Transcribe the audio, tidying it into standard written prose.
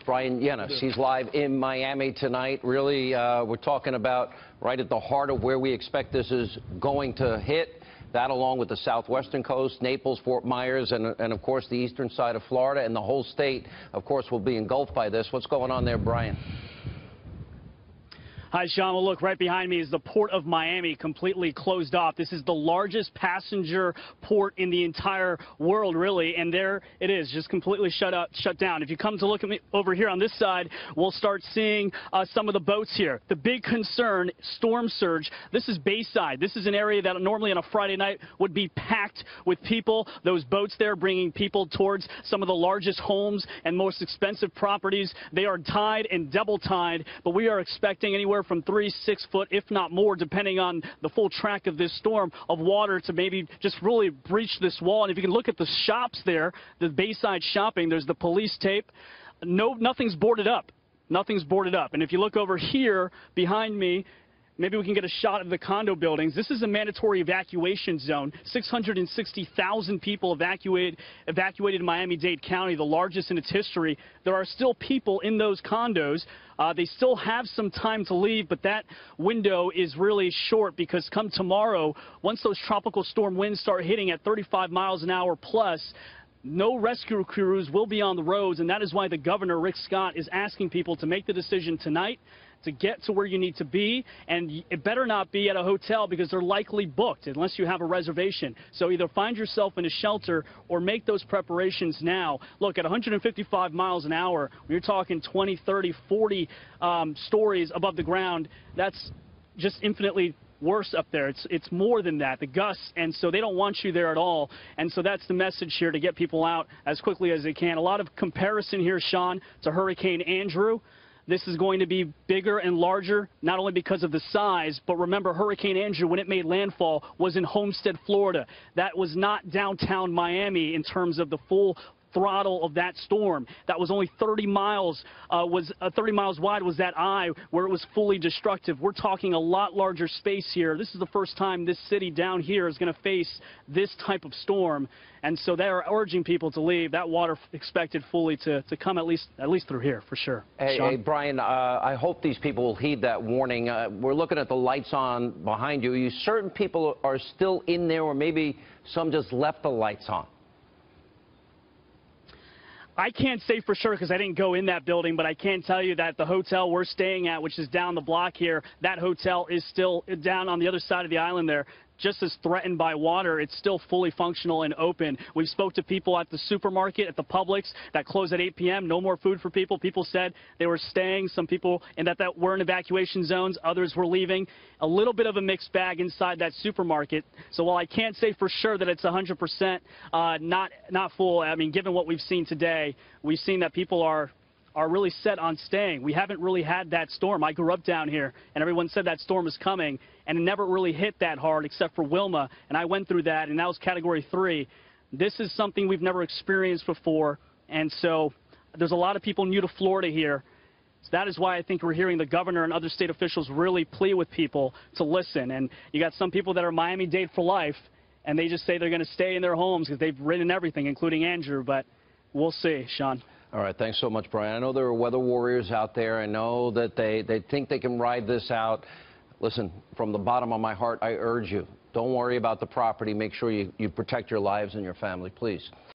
Bryan Llenas. He's live in Miami tonight. Really, we're talking about right at the heart of where we expect this is going to hit. That along with the southwestern coast, Naples, Fort Myers, and of course the eastern side of Florida, and the whole state, of course, will be engulfed by this. What's going on there, Bryan? Hi, Sean. Well, look, right behind me is the port of Miami, completely closed off. This is the largest passenger port in the entire world, really, and there it is, just completely shut down. If you come to look at me over here on this side, we'll start seeing some of the boats here. The big concern, storm surge. This is Bayside. This is an area that normally on a Friday night would be packed with people. Those boats there bringing people towards some of the largest homes and most expensive properties. They are tied and double tied, but we are expecting anywhere from 3 to 6 foot, if not more, depending on the full track of this storm, of water to maybe just really breach this wall. And if you can look at the shops there, the Bayside shopping, there's the police tape. Nothing's boarded up. Nothing's boarded up. And if you look over here behind me, maybe we can get a shot of the condo buildings. This is a mandatory evacuation zone. 660,000 people evacuated in Miami-Dade County, the largest in its history. There are still people in those condos. They still have some time to leave, but that window is really short because come tomorrow, once those tropical storm winds start hitting at 35 miles an hour plus, no rescue crews will be on the roads, and that is why the governor, Rick Scott, is asking people to make the decision tonight to get to where you need to be, and it better not be at a hotel because they're likely booked unless you have a reservation. So either find yourself in a shelter or make those preparations now. Look, at 155 miles an hour, you're talking 20, 30, 40 stories above the ground. That's just infinitely worse up there. It's more than that, the gusts, and so they don't want you there at all. And so that's the message here, to get people out as quickly as they can. A lot of comparison here, Sean, to Hurricane Andrew. This is going to be bigger and larger, not only because of the size, but remember, Hurricane Andrew, when it made landfall, was in Homestead, Florida. That was not downtown Miami in terms of the full throttle of that storm. That was only 30 miles, 30 miles wide was that eye where it was fully destructive. We're talking a lot larger space here. This is the first time this city down here is going to face this type of storm, and so they are urging people to leave. That water expected fully to come at least through here for sure. Hey, Bryan, I hope these people will heed that warning. We're looking at the lights on behind you. Are you certain people are still in there, or maybe some just left the lights on? I can't say for sure because I didn't go in that building, but I can tell you that the hotel we're staying at, which is down the block here, that hotel is still down on the other side of the island there. Just as threatened by water, it's still fully functional and open. We've spoke to people at the supermarket, at the Publix, that close at 8 p.m., no more food for people. People said they were staying. Some people that were in evacuation zones, others were leaving. A little bit of a mixed bag inside that supermarket. So while I can't say for sure that it's 100% not full, I mean, given what we've seen today, we've seen that people are really set on staying. We haven't really had that storm. I grew up down here, and everyone said that storm was coming, and it never really hit that hard except for Wilma, and I went through that, and that was Category 3. This is something we've never experienced before, and so there's a lot of people new to Florida here. So that is why I think we're hearing the governor and other state officials really plead with people to listen. And you got some people that are Miami-Dade for life, and they just say they're going to stay in their homes because they've ridden everything, including Andrew, but we'll see, Sean. All right, thanks so much, Bryan. I know there are weather warriors out there. I know that they think they can ride this out. Listen, from the bottom of my heart, I urge you, don't worry about the property. Make sure you protect your lives and your family, please.